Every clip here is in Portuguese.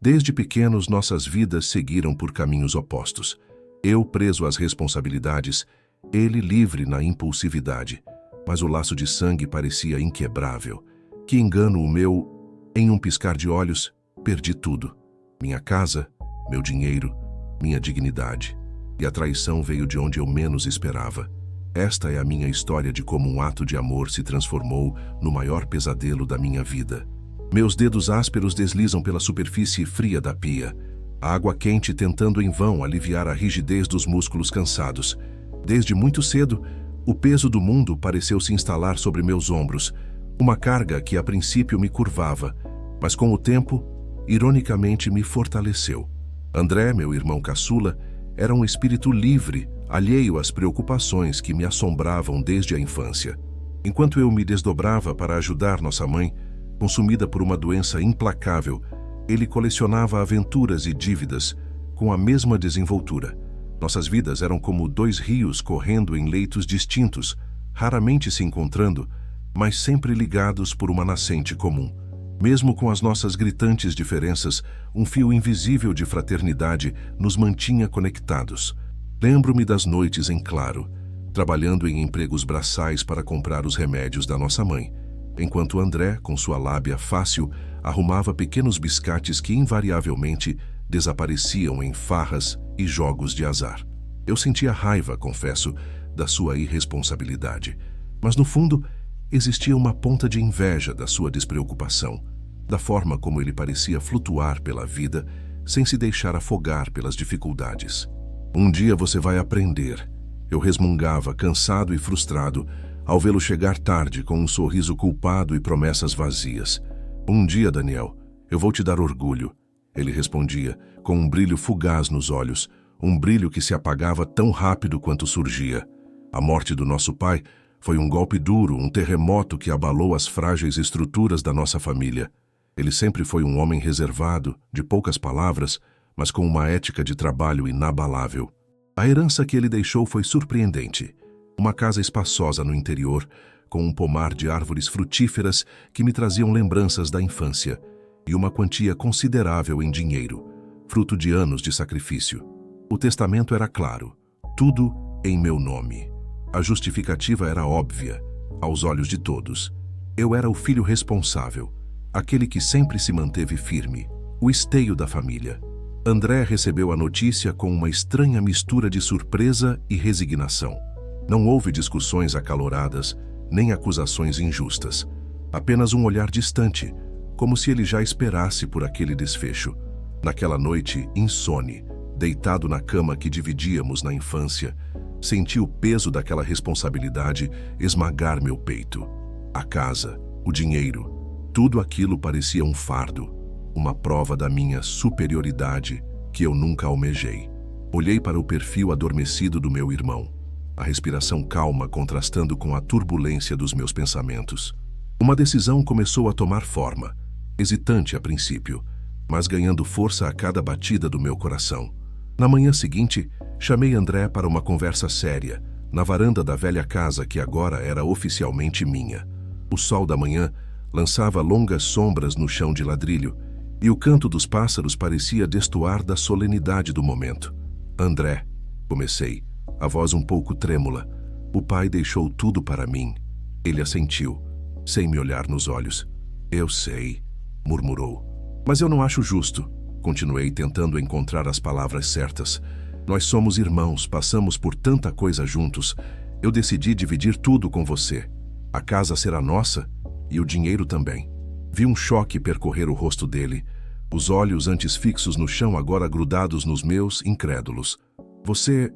Desde pequenos, nossas vidas seguiram por caminhos opostos. Eu preso às responsabilidades, ele livre na impulsividade. Mas o laço de sangue parecia inquebrável. Que engano o meu! Em um piscar de olhos, perdi tudo. Minha casa, meu dinheiro, minha dignidade. E a traição veio de onde eu menos esperava. Esta é a minha história de como um ato de amor se transformou no maior pesadelo da minha vida. Meus dedos ásperos deslizam pela superfície fria da pia. A água quente tentando em vão aliviar a rigidez dos músculos cansados. Desde muito cedo, o peso do mundo pareceu se instalar sobre meus ombros. Uma carga que a princípio me curvava, mas com o tempo, ironicamente me fortaleceu. André, meu irmão caçula, era um espírito livre, alheio às preocupações que me assombravam desde a infância. Enquanto eu me desdobrava para ajudar nossa mãe, consumida por uma doença implacável, ele colecionava aventuras e dívidas com a mesma desenvoltura. Nossas vidas eram como dois rios correndo em leitos distintos, raramente se encontrando, mas sempre ligados por uma nascente comum. Mesmo com as nossas gritantes diferenças, um fio invisível de fraternidade nos mantinha conectados. Lembro-me das noites em claro, trabalhando em empregos braçais para comprar os remédios da nossa mãe, enquanto André, com sua lábia fácil, arrumava pequenos biscates que invariavelmente desapareciam em farras e jogos de azar. Eu sentia raiva, confesso, da sua irresponsabilidade, mas no fundo existia uma ponta de inveja da sua despreocupação, da forma como ele parecia flutuar pela vida sem se deixar afogar pelas dificuldades. Um dia você vai aprender. Eu resmungava, cansado e frustrado, ao vê-lo chegar tarde com um sorriso culpado e promessas vazias. Um dia, Daniel, eu vou te dar orgulho. Ele respondia, com um brilho fugaz nos olhos, um brilho que se apagava tão rápido quanto surgia. A morte do nosso pai foi um golpe duro, um terremoto que abalou as frágeis estruturas da nossa família. Ele sempre foi um homem reservado, de poucas palavras, mas com uma ética de trabalho inabalável. A herança que ele deixou foi surpreendente. Uma casa espaçosa no interior, com um pomar de árvores frutíferas que me traziam lembranças da infância, e uma quantia considerável em dinheiro, fruto de anos de sacrifício. O testamento era claro, tudo em meu nome. A justificativa era óbvia, aos olhos de todos. Eu era o filho responsável, aquele que sempre se manteve firme, o esteio da família. André recebeu a notícia com uma estranha mistura de surpresa e resignação. Não houve discussões acaloradas, nem acusações injustas. Apenas um olhar distante, como se ele já esperasse por aquele desfecho. Naquela noite insone, deitado na cama que dividíamos na infância, senti o peso daquela responsabilidade esmagar meu peito. A casa, o dinheiro, tudo aquilo parecia um fardo, uma prova da minha superioridade que eu nunca almejei. Olhei para o perfil adormecido do meu irmão, a respiração calma contrastando com a turbulência dos meus pensamentos. Uma decisão começou a tomar forma, hesitante a princípio, mas ganhando força a cada batida do meu coração. Na manhã seguinte, chamei André para uma conversa séria, na varanda da velha casa que agora era oficialmente minha. O sol da manhã lançava longas sombras no chão de ladrilho, e o canto dos pássaros parecia destoar da solenidade do momento. André, comecei, a voz um pouco trêmula. O pai deixou tudo para mim. Ele assentiu, sem me olhar nos olhos. Eu sei, murmurou. Mas eu não acho justo. Continuei tentando encontrar as palavras certas. Nós somos irmãos, passamos por tanta coisa juntos. Eu decidi dividir tudo com você. A casa será nossa e o dinheiro também. Vi um choque percorrer o rosto dele, os olhos antes fixos no chão agora grudados nos meus, incrédulos. Você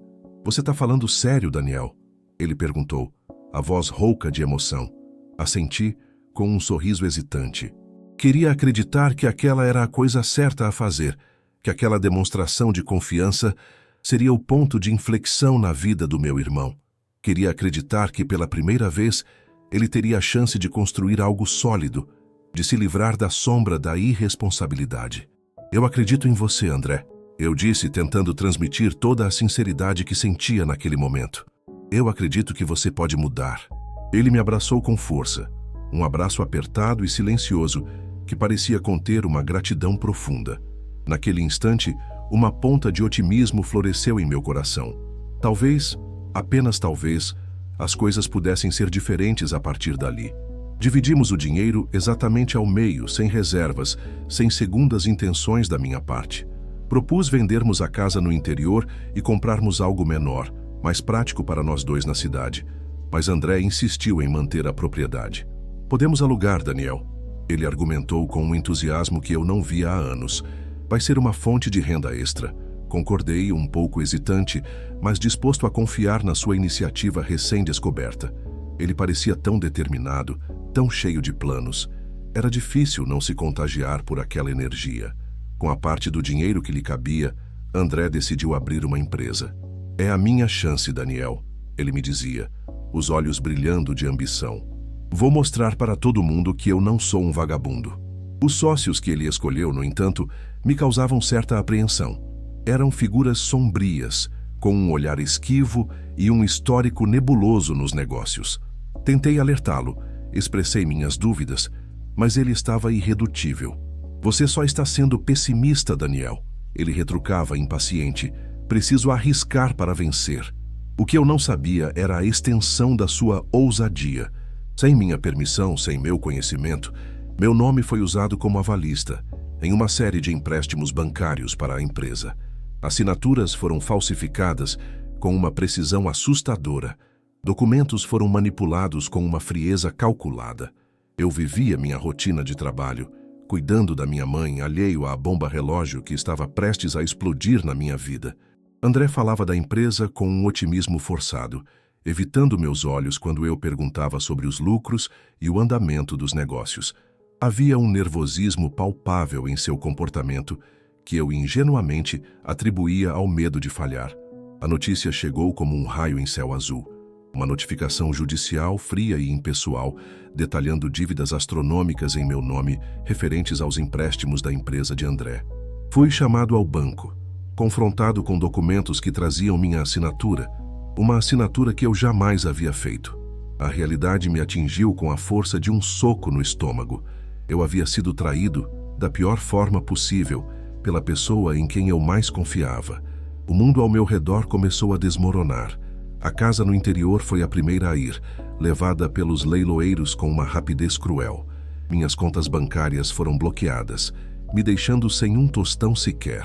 tá falando sério, Daniel? Ele perguntou, a voz rouca de emoção. Assenti com um sorriso hesitante. Queria acreditar que aquela era a coisa certa a fazer, que aquela demonstração de confiança seria o ponto de inflexão na vida do meu irmão. Queria acreditar que pela primeira vez ele teria a chance de construir algo sólido, de se livrar da sombra da irresponsabilidade. Eu acredito em você, André, eu disse tentando transmitir toda a sinceridade que sentia naquele momento. Eu acredito que você pode mudar. Ele me abraçou com força, um abraço apertado e silencioso que parecia conter uma gratidão profunda. Naquele instante, uma ponta de otimismo floresceu em meu coração. Talvez, apenas talvez, as coisas pudessem ser diferentes a partir dali. Dividimos o dinheiro exatamente ao meio, sem reservas, sem segundas intenções da minha parte. Propus vendermos a casa no interior e comprarmos algo menor, mais prático para nós dois na cidade. Mas André insistiu em manter a propriedade. Podemos alugar, Daniel. Ele argumentou com um entusiasmo que eu não via há anos. Vai ser uma fonte de renda extra. Concordei, um pouco hesitante, mas disposto a confiar na sua iniciativa recém-descoberta. Ele parecia tão determinado, tão cheio de planos. Era difícil não se contagiar por aquela energia. Com a parte do dinheiro que lhe cabia, André decidiu abrir uma empresa. É a minha chance, Daniel, ele me dizia, os olhos brilhando de ambição. Vou mostrar para todo mundo que eu não sou um vagabundo. Os sócios que ele escolheu, no entanto, me causavam certa apreensão. Eram figuras sombrias, com um olhar esquivo e um histórico nebuloso nos negócios. Tentei alertá-lo, expressei minhas dúvidas, mas ele estava irredutível. Você só está sendo pessimista, Daniel. Ele retrucava impaciente. Preciso arriscar para vencer. O que eu não sabia era a extensão da sua ousadia. Sem minha permissão, sem meu conhecimento, meu nome foi usado como avalista em uma série de empréstimos bancários para a empresa. Assinaturas foram falsificadas com uma precisão assustadora. Documentos foram manipulados com uma frieza calculada. Eu vivia minha rotina de trabalho, cuidando da minha mãe, alheio à bomba-relógio que estava prestes a explodir na minha vida. André falava da empresa com um otimismo forçado, evitando meus olhos quando eu perguntava sobre os lucros e o andamento dos negócios. Havia um nervosismo palpável em seu comportamento que eu ingenuamente atribuía ao medo de falhar. A notícia chegou como um raio em céu azul. Uma notificação judicial fria e impessoal, detalhando dívidas astronômicas em meu nome referentes aos empréstimos da empresa de André. Fui chamado ao banco, confrontado com documentos que traziam minha assinatura, uma assinatura que eu jamais havia feito. A realidade me atingiu com a força de um soco no estômago. Eu havia sido traído, da pior forma possível, pela pessoa em quem eu mais confiava. O mundo ao meu redor começou a desmoronar. A casa no interior foi a primeira a ir, levada pelos leiloeiros com uma rapidez cruel. Minhas contas bancárias foram bloqueadas, me deixando sem um tostão sequer.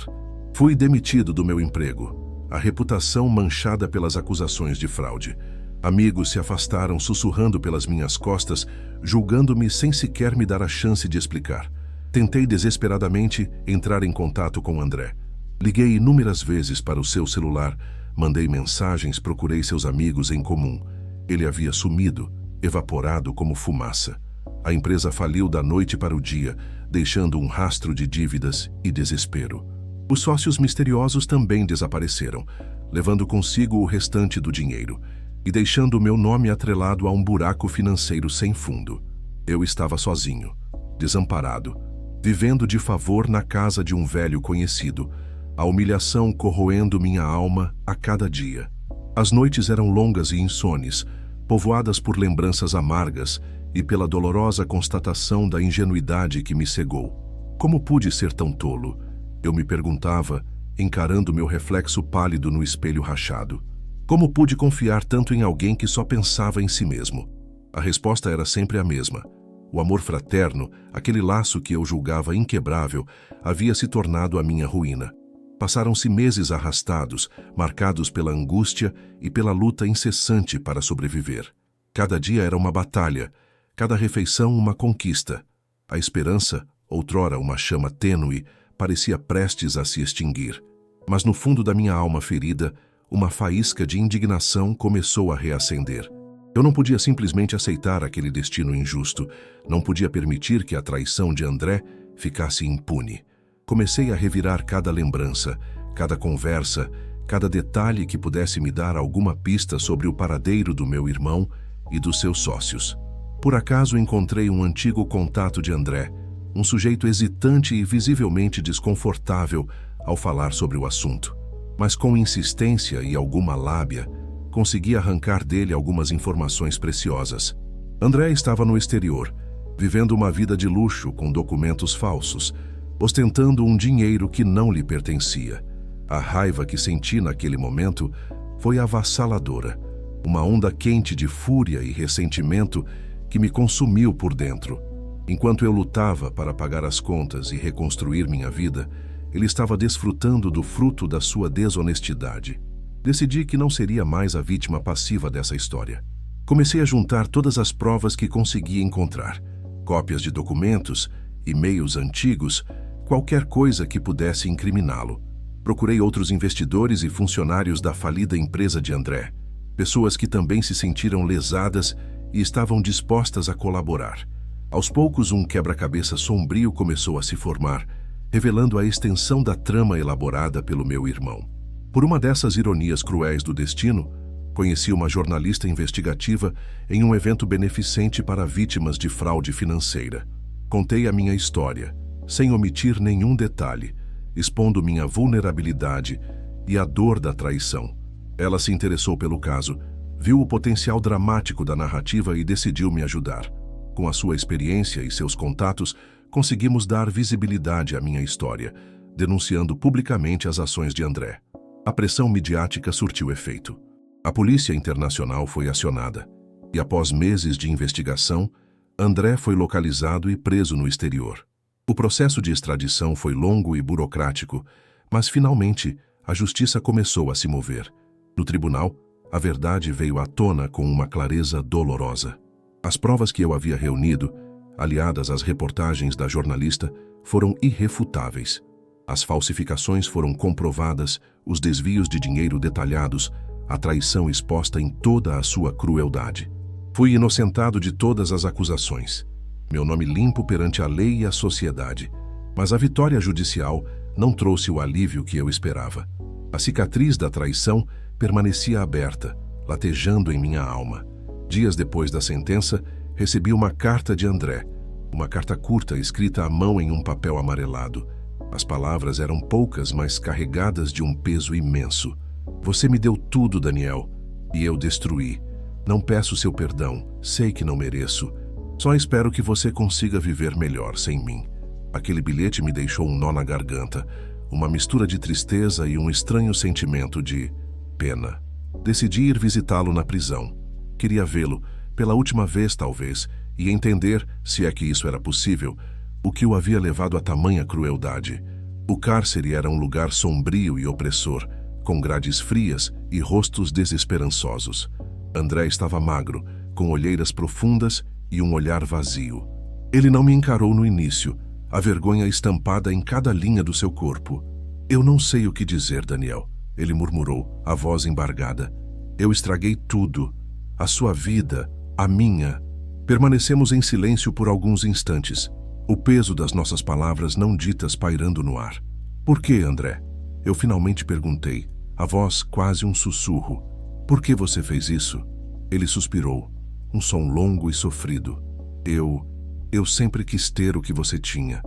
Fui demitido do meu emprego, a reputação manchada pelas acusações de fraude. Amigos se afastaram sussurrando pelas minhas costas, julgando-me sem sequer me dar a chance de explicar. Tentei desesperadamente entrar em contato com André. Liguei inúmeras vezes para o seu celular, mandei mensagens, procurei seus amigos em comum. Ele havia sumido, evaporado como fumaça. A empresa faliu da noite para o dia, deixando um rastro de dívidas e desespero. Os sócios misteriosos também desapareceram, levando consigo o restante do dinheiro e deixando o meu nome atrelado a um buraco financeiro sem fundo. Eu estava sozinho, desamparado, vivendo de favor na casa de um velho conhecido, a humilhação corroendo minha alma a cada dia. As noites eram longas e insones, povoadas por lembranças amargas e pela dolorosa constatação da ingenuidade que me cegou. Como pude ser tão tolo? Eu me perguntava, encarando meu reflexo pálido no espelho rachado. Como pude confiar tanto em alguém que só pensava em si mesmo? A resposta era sempre a mesma. O amor fraterno, aquele laço que eu julgava inquebrável, havia se tornado a minha ruína. Passaram-se meses arrastados, marcados pela angústia e pela luta incessante para sobreviver. Cada dia era uma batalha, cada refeição uma conquista. A esperança, outrora uma chama tênue, parecia prestes a se extinguir. Mas no fundo da minha alma ferida, uma faísca de indignação começou a reacender. Eu não podia simplesmente aceitar aquele destino injusto, não podia permitir que a traição de André ficasse impune. Comecei a revirar cada lembrança, cada conversa, cada detalhe que pudesse me dar alguma pista sobre o paradeiro do meu irmão e dos seus sócios. Por acaso encontrei um antigo contato de André, um sujeito hesitante e visivelmente desconfortável ao falar sobre o assunto. Mas com insistência e alguma lábia, consegui arrancar dele algumas informações preciosas. André estava no exterior, vivendo uma vida de luxo com documentos falsos, ostentando um dinheiro que não lhe pertencia. A raiva que senti naquele momento foi avassaladora, uma onda quente de fúria e ressentimento que me consumiu por dentro. Enquanto eu lutava para pagar as contas e reconstruir minha vida, ele estava desfrutando do fruto da sua desonestidade. Decidi que não seria mais a vítima passiva dessa história. Comecei a juntar todas as provas que conseguia encontrar, cópias de documentos, e-mails antigos, qualquer coisa que pudesse incriminá-lo. Procurei outros investidores e funcionários da falida empresa de André, pessoas que também se sentiram lesadas e estavam dispostas a colaborar. Aos poucos, um quebra-cabeça sombrio começou a se formar, revelando a extensão da trama elaborada pelo meu irmão. Por uma dessas ironias cruéis do destino, conheci uma jornalista investigativa em um evento beneficente para vítimas de fraude financeira. Contei a minha história, sem omitir nenhum detalhe, expondo minha vulnerabilidade e a dor da traição. Ela se interessou pelo caso, viu o potencial dramático da narrativa e decidiu me ajudar. Com a sua experiência e seus contatos, conseguimos dar visibilidade à minha história, denunciando publicamente as ações de André. A pressão midiática surtiu efeito. A Polícia Internacional foi acionada, e após meses de investigação, André foi localizado e preso no exterior. O processo de extradição foi longo e burocrático, mas finalmente a justiça começou a se mover. No tribunal, a verdade veio à tona com uma clareza dolorosa. As provas que eu havia reunido, aliadas às reportagens da jornalista, foram irrefutáveis. As falsificações foram comprovadas, os desvios de dinheiro detalhados, a traição exposta em toda a sua crueldade. Fui inocentado de todas as acusações. Meu nome limpo perante a lei e a sociedade. Mas a vitória judicial não trouxe o alívio que eu esperava. A cicatriz da traição permanecia aberta, latejando em minha alma. Dias depois da sentença, recebi uma carta de André, uma carta curta escrita à mão em um papel amarelado. As palavras eram poucas, mas carregadas de um peso imenso. Você me deu tudo, Daniel, e eu destruí. Não peço seu perdão, sei que não mereço. Só espero que você consiga viver melhor sem mim. Aquele bilhete me deixou um nó na garganta, uma mistura de tristeza e um estranho sentimento de pena. Decidi ir visitá-lo na prisão. Queria vê-lo, pela última vez talvez, e entender, se é que isso era possível, o que o havia levado a tamanha crueldade. O cárcere era um lugar sombrio e opressor, com grades frias e rostos desesperançosos. André estava magro, com olheiras profundas e um olhar vazio. Ele não me encarou no início, a vergonha estampada em cada linha do seu corpo. Eu não sei o que dizer, Daniel, ele murmurou, a voz embargada. Eu estraguei tudo. A sua vida, a minha. Permanecemos em silêncio por alguns instantes, o peso das nossas palavras não ditas pairando no ar. Por que, André? Eu finalmente perguntei, a voz quase um sussurro. Por que você fez isso? Ele suspirou, um som longo e sofrido. Eu sempre quis ter o que você tinha.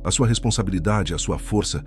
A sua responsabilidade, a sua força,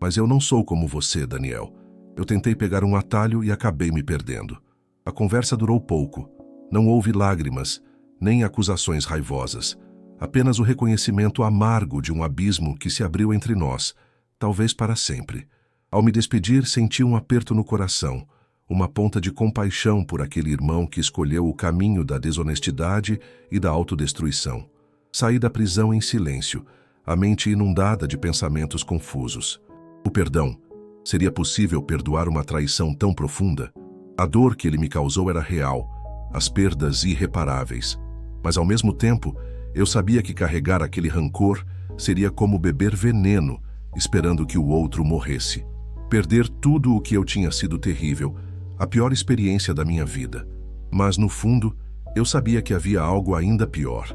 mas eu não sou como você, Daniel. Eu tentei pegar um atalho e acabei me perdendo. A conversa durou pouco. Não houve lágrimas, nem acusações raivosas. Apenas o reconhecimento amargo de um abismo que se abriu entre nós, talvez para sempre. Ao me despedir, senti um aperto no coração, uma ponta de compaixão por aquele irmão que escolheu o caminho da desonestidade e da autodestruição. Saí da prisão em silêncio, a mente inundada de pensamentos confusos. O perdão. Seria possível perdoar uma traição tão profunda? A dor que ele me causou era real, as perdas irreparáveis. Mas ao mesmo tempo, eu sabia que carregar aquele rancor seria como beber veneno, esperando que o outro morresse. Perder tudo o que eu tinha sido terrível, a pior experiência da minha vida. Mas, no fundo, eu sabia que havia algo ainda pior,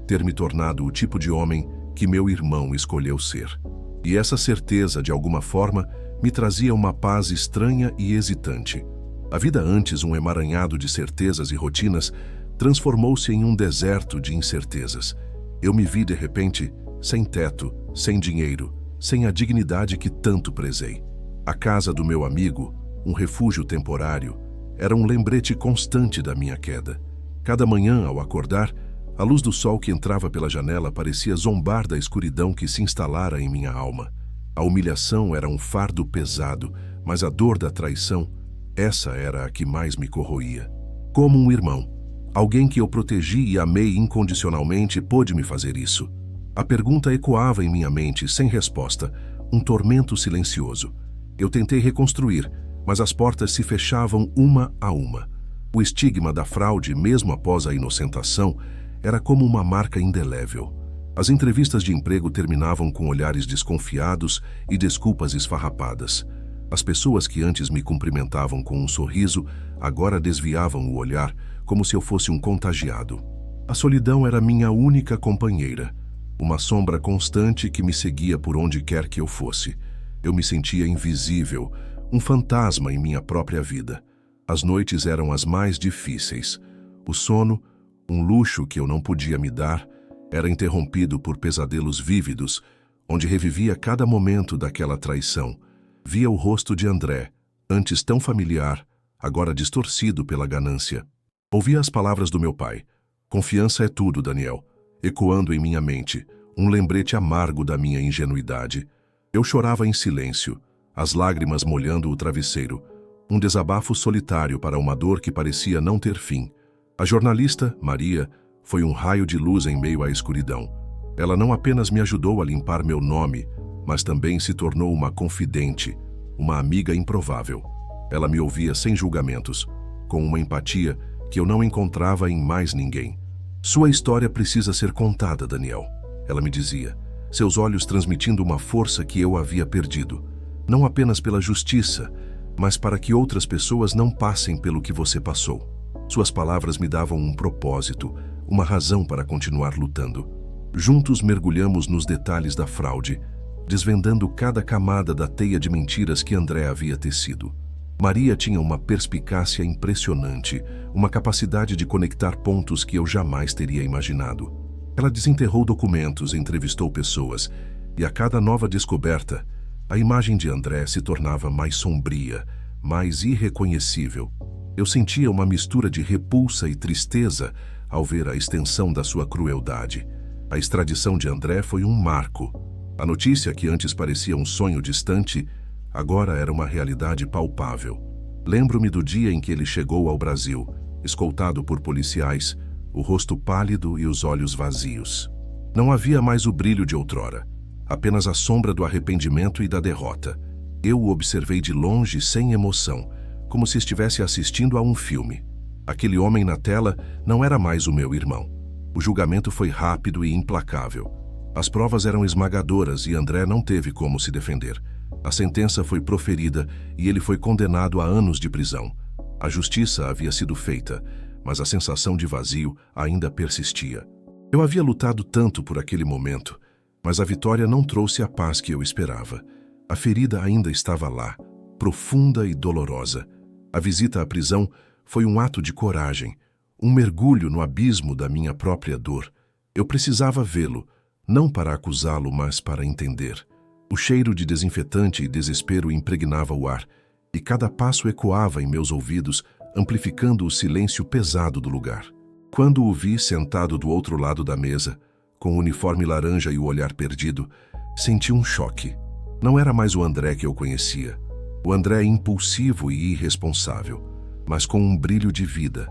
ter me tornado o tipo de homem que meu irmão escolheu ser. E essa certeza, de alguma forma, me trazia uma paz estranha e hesitante. A vida antes, um emaranhado de certezas e rotinas, transformou-se em um deserto de incertezas. Eu me vi, de repente, sem teto, sem dinheiro, sem a dignidade que tanto prezei. A casa do meu amigo, um refúgio temporário, era um lembrete constante da minha queda. Cada manhã, ao acordar, A luz do sol que entrava pela janela parecia zombar da escuridão que se instalara em minha alma. A humilhação era um fardo pesado, mas a dor da traição, essa era a que mais me corroía. Como um irmão, alguém que eu protegi e amei incondicionalmente, pôde me fazer isso. A pergunta ecoava em minha mente sem resposta, um tormento silencioso. Eu tentei reconstruir, mas as portas se fechavam uma a uma. O estigma da fraude, mesmo após a inocentação, era como uma marca indelével. As entrevistas de emprego terminavam com olhares desconfiados e desculpas esfarrapadas. As pessoas que antes me cumprimentavam com um sorriso, agora desviavam o olhar, como se eu fosse um contagiado. A solidão era minha única companheira, uma sombra constante que me seguia por onde quer que eu fosse. Eu me sentia invisível, um fantasma em minha própria vida. As noites eram as mais difíceis. O sono, um luxo que eu não podia me dar, era interrompido por pesadelos vívidos, onde revivia cada momento daquela traição. Via o rosto de André, antes tão familiar, agora distorcido pela ganância. Ouvia as palavras do meu pai. Confiança é tudo, Daniel, ecoando em minha mente, um lembrete amargo da minha ingenuidade. Eu chorava em silêncio, as lágrimas molhando o travesseiro, um desabafo solitário para uma dor que parecia não ter fim. A jornalista, Maria, foi um raio de luz em meio à escuridão. Ela não apenas me ajudou a limpar meu nome, mas também se tornou uma confidente, uma amiga improvável. Ela me ouvia sem julgamentos, com uma empatia que eu não encontrava em mais ninguém. Sua história precisa ser contada, Daniel, ela me dizia, seus olhos transmitindo uma força que eu havia perdido, não apenas pela justiça, mas para que outras pessoas não passem pelo que você passou. Suas palavras me davam um propósito, uma razão para continuar lutando. Juntos mergulhamos nos detalhes da fraude, desvendando cada camada da teia de mentiras que André havia tecido. Maria tinha uma perspicácia impressionante, uma capacidade de conectar pontos que eu jamais teria imaginado. Ela desenterrou documentos, entrevistou pessoas, e a cada nova descoberta, a imagem de André se tornava mais sombria, mais irreconhecível. Eu sentia uma mistura de repulsa e tristeza ao ver a extensão da sua crueldade. A extradição de André foi um marco. A notícia, que antes parecia um sonho distante, agora era uma realidade palpável. Lembro-me do dia em que ele chegou ao Brasil, escoltado por policiais, o rosto pálido e os olhos vazios. Não havia mais o brilho de outrora, apenas a sombra do arrependimento e da derrota. Eu o observei de longe, sem emoção, como se estivesse assistindo a um filme. Aquele homem na tela não era mais o meu irmão. O julgamento foi rápido e implacável. As provas eram esmagadoras e André não teve como se defender. A sentença foi proferida e ele foi condenado a anos de prisão. A justiça havia sido feita, mas a sensação de vazio ainda persistia. Eu havia lutado tanto por aquele momento, mas a vitória não trouxe a paz que eu esperava. A ferida ainda estava lá, profunda e dolorosa. A visita à prisão foi um ato de coragem, um mergulho no abismo da minha própria dor. Eu precisava vê-lo, não para acusá-lo, mas para entender. O cheiro de desinfetante e desespero impregnava o ar, e cada passo ecoava em meus ouvidos, amplificando o silêncio pesado do lugar. Quando o vi sentado do outro lado da mesa, com o uniforme laranja e o olhar perdido, senti um choque. Não era mais o André que eu conhecia. O André impulsivo e irresponsável, mas com um brilho de vida.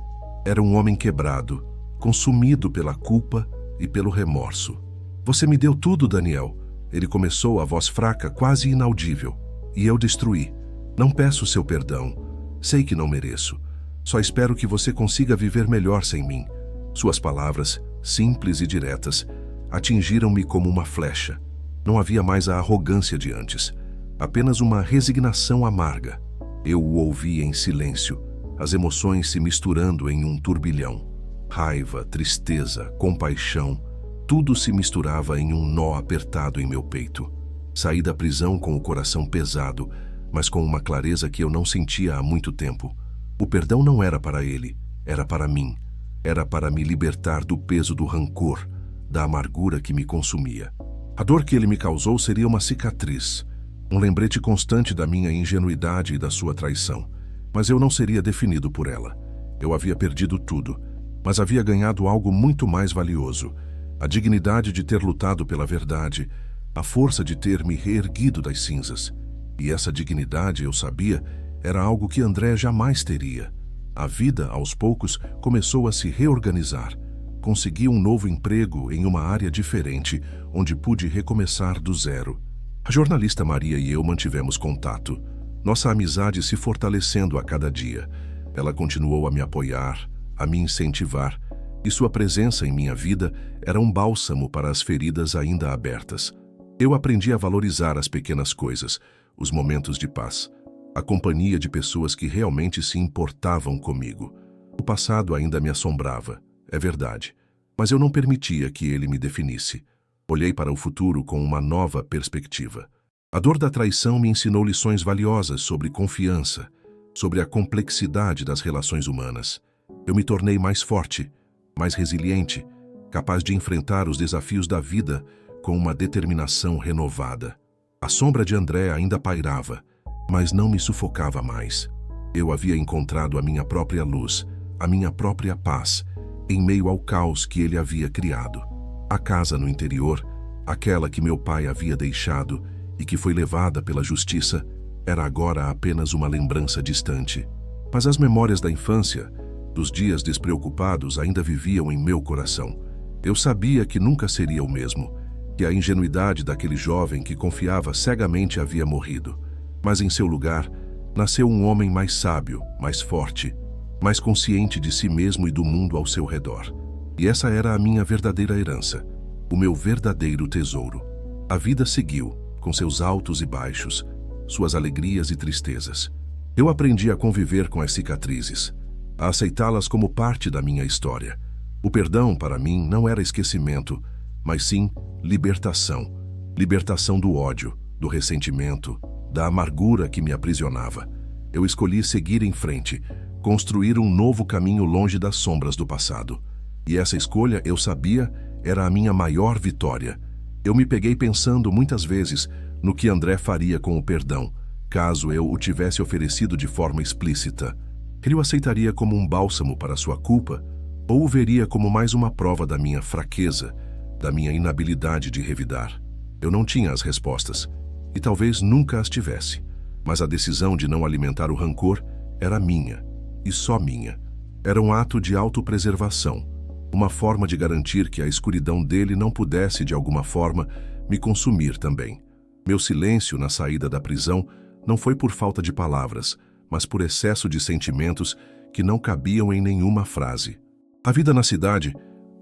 Era um homem quebrado, consumido pela culpa e pelo remorso. Você me deu tudo, Daniel. Ele começou, a voz fraca, quase inaudível. E eu destruí. Não peço seu perdão. Sei que não mereço. Só espero que você consiga viver melhor sem mim. Suas palavras, simples e diretas, atingiram-me como uma flecha. Não havia mais a arrogância de antes, apenas uma resignação amarga. Eu o ouvi em silêncio, as emoções se misturando em um turbilhão. Raiva, tristeza, compaixão, tudo se misturava em um nó apertado em meu peito. Saí da prisão com o coração pesado, mas com uma clareza que eu não sentia há muito tempo. O perdão não era para ele, era para mim. Era para me libertar do peso do rancor, da amargura que me consumia. A dor que ele me causou seria uma cicatriz, um lembrete constante da minha ingenuidade e da sua traição. Mas eu não seria definido por ela. Eu havia perdido tudo. Mas havia ganhado algo muito mais valioso: a dignidade de ter lutado pela verdade, a força de ter me reerguido das cinzas. E essa dignidade, eu sabia, era algo que André jamais teria. A vida, aos poucos, começou a se reorganizar. Consegui um novo emprego em uma área diferente, onde pude recomeçar do zero. A jornalista Maria e eu mantivemos contato, nossa amizade se fortalecendo a cada dia. Ela continuou a me apoiar, a me incentivar, e sua presença em minha vida era um bálsamo para as feridas ainda abertas. Eu aprendi a valorizar as pequenas coisas, os momentos de paz, a companhia de pessoas que realmente se importavam comigo. O passado ainda me assombrava, é verdade, mas eu não permitia que ele me definisse. Olhei para o futuro com uma nova perspectiva. A dor da traição me ensinou lições valiosas sobre confiança, sobre a complexidade das relações humanas. Eu me tornei mais forte, mais resiliente, capaz de enfrentar os desafios da vida com uma determinação renovada. A sombra de André ainda pairava, mas não me sufocava mais. Eu havia encontrado a minha própria luz, a minha própria paz, em meio ao caos que ele havia criado. A casa no interior, aquela que meu pai havia deixado e que foi levada pela justiça, era agora apenas uma lembrança distante. Mas as memórias da infância, dos dias despreocupados, ainda viviam em meu coração. Eu sabia que nunca seria o mesmo, que a ingenuidade daquele jovem que confiava cegamente havia morrido. Mas em seu lugar, nasceu um homem mais sábio, mais forte, mais consciente de si mesmo e do mundo ao seu redor. E essa era a minha verdadeira herança, o meu verdadeiro tesouro. A vida seguiu, com seus altos e baixos, suas alegrias e tristezas. Eu aprendi a conviver com as cicatrizes, a aceitá-las como parte da minha história. O perdão, para mim, não era esquecimento, mas sim libertação. Libertação do ódio, do ressentimento, da amargura que me aprisionava. Eu escolhi seguir em frente, construir um novo caminho longe das sombras do passado. E essa escolha, eu sabia, era a minha maior vitória. Eu me peguei pensando muitas vezes no que André faria com o perdão, caso eu o tivesse oferecido de forma explícita. Ele o aceitaria como um bálsamo para sua culpa, ou o veria como mais uma prova da minha fraqueza, da minha inabilidade de revidar? Eu não tinha as respostas, e talvez nunca as tivesse, mas a decisão de não alimentar o rancor era minha, e só minha. Era um ato de autopreservação, uma forma de garantir que a escuridão dele não pudesse, de alguma forma, me consumir também. Meu silêncio na saída da prisão não foi por falta de palavras, mas por excesso de sentimentos que não cabiam em nenhuma frase. A vida na cidade,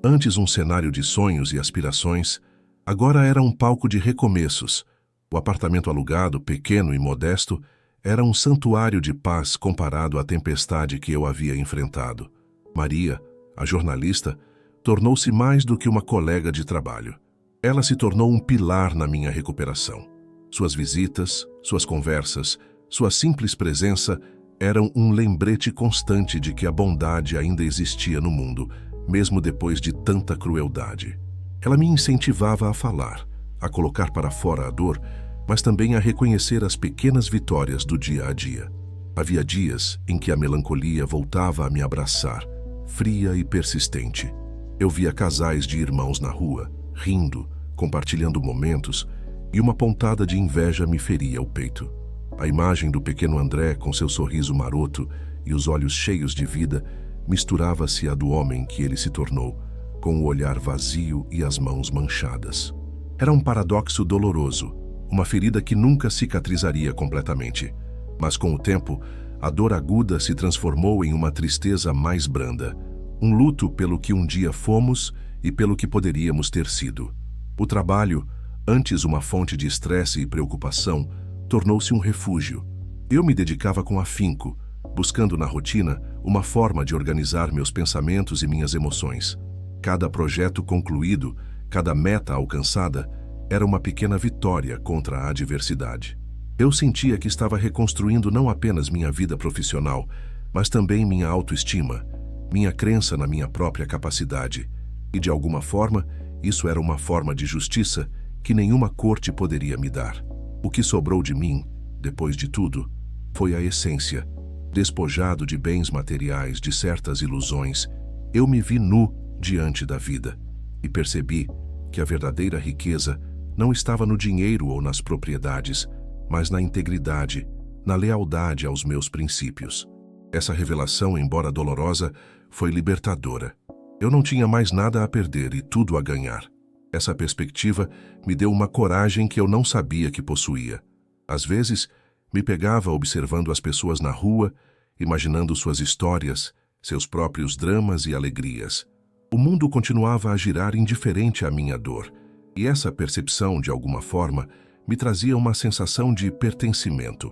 antes um cenário de sonhos e aspirações, agora era um palco de recomeços. O apartamento alugado, pequeno e modesto, era um santuário de paz comparado à tempestade que eu havia enfrentado. Maria, a jornalista, tornou-se mais do que uma colega de trabalho. Ela se tornou um pilar na minha recuperação. Suas visitas, suas conversas, sua simples presença eram um lembrete constante de que a bondade ainda existia no mundo, mesmo depois de tanta crueldade. Ela me incentivava a falar, a colocar para fora a dor, mas também a reconhecer as pequenas vitórias do dia a dia. Havia dias em que a melancolia voltava a me abraçar, fria e persistente. Eu via casais de irmãos na rua, rindo, compartilhando momentos, e uma pontada de inveja me feria o peito. A imagem do pequeno André, com seu sorriso maroto e os olhos cheios de vida, misturava-se à do homem que ele se tornou, com o olhar vazio e as mãos manchadas. Era um paradoxo doloroso, uma ferida que nunca cicatrizaria completamente. Mas com o tempo, a dor aguda se transformou em uma tristeza mais branda, um luto pelo que um dia fomos e pelo que poderíamos ter sido. O trabalho, antes uma fonte de estresse e preocupação, tornou-se um refúgio. Eu me dedicava com afinco, buscando na rotina uma forma de organizar meus pensamentos e minhas emoções. Cada projeto concluído, cada meta alcançada, era uma pequena vitória contra a adversidade. Eu sentia que estava reconstruindo não apenas minha vida profissional, mas também minha autoestima, minha crença na minha própria capacidade. E, de alguma forma, isso era uma forma de justiça que nenhuma corte poderia me dar. O que sobrou de mim, depois de tudo, foi a essência, despojado de bens materiais, de certas ilusões, Eu me vi nu diante da vida e percebi que a verdadeira riqueza não estava no dinheiro ou nas propriedades, mas na integridade, na lealdade aos meus princípios. Essa revelação, embora dolorosa, foi libertadora. Eu não tinha mais nada a perder e tudo a ganhar. Essa perspectiva me deu uma coragem que eu não sabia que possuía. Às vezes, me pegava observando as pessoas na rua, imaginando suas histórias, seus próprios dramas e alegrias. O mundo continuava a girar indiferente à minha dor, e essa percepção, de alguma forma, me trazia uma sensação de pertencimento.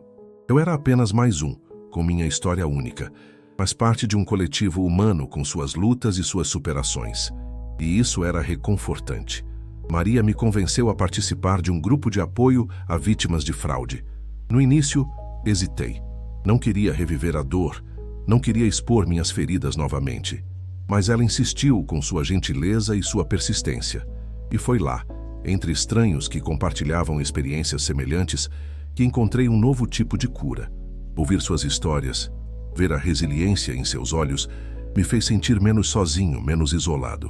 Eu era apenas mais um, com minha história única, mas parte de um coletivo humano com suas lutas e suas superações. E isso era reconfortante. Maria me convenceu a participar de um grupo de apoio a vítimas de fraude. No início, hesitei. Não queria reviver a dor, não queria expor minhas feridas novamente. Mas ela insistiu com sua gentileza e sua persistência. E foi lá, entre estranhos que compartilhavam experiências semelhantes, que encontrei um novo tipo de cura. Ouvir suas histórias, ver a resiliência em seus olhos, me fez sentir menos sozinho, menos isolado.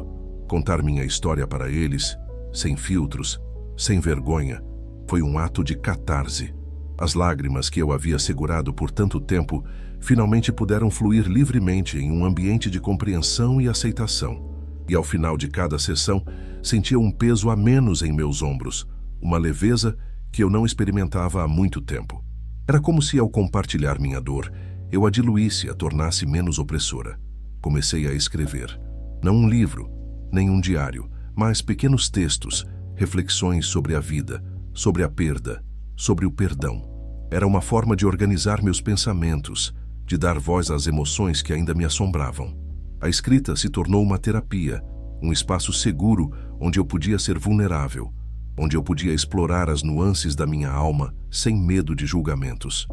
Contar minha história para eles, sem filtros, sem vergonha, foi um ato de catarse. As lágrimas que eu havia segurado por tanto tempo finalmente puderam fluir livremente em um ambiente de compreensão e aceitação. E ao final de cada sessão, sentia um peso a menos em meus ombros, uma leveza que eu não experimentava há muito tempo. Era como se, ao compartilhar minha dor, eu a diluísse, a tornasse menos opressora. Comecei a escrever. Não um livro, nem um diário, mas pequenos textos, reflexões sobre a vida, sobre a perda, sobre o perdão. Era uma forma de organizar meus pensamentos, de dar voz às emoções que ainda me assombravam. A escrita se tornou uma terapia, um espaço seguro onde eu podia ser vulnerável, onde eu podia explorar as nuances da minha alma sem medo de julgamentos.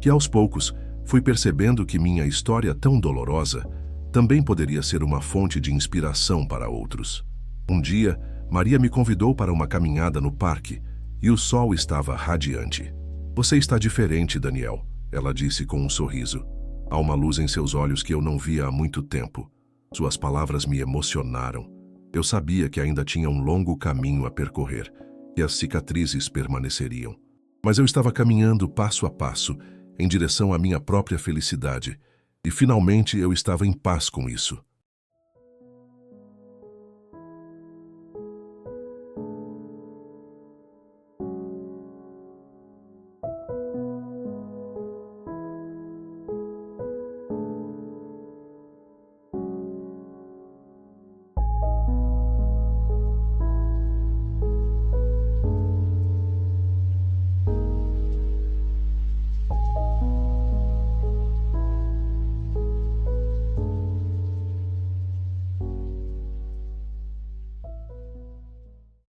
E aos poucos, fui percebendo que minha história tão dolorosa também poderia ser uma fonte de inspiração para outros. Um dia, Maria me convidou para uma caminhada no parque e o sol estava radiante. "Você está diferente, Daniel", ela disse com um sorriso. Há uma luz em seus olhos que eu não via há muito tempo. Suas palavras me emocionaram. Eu sabia que ainda tinha um longo caminho a percorrer e as cicatrizes permaneceriam. Mas eu estava caminhando passo a passo, em direção à minha própria felicidade, e finalmente eu estava em paz com isso.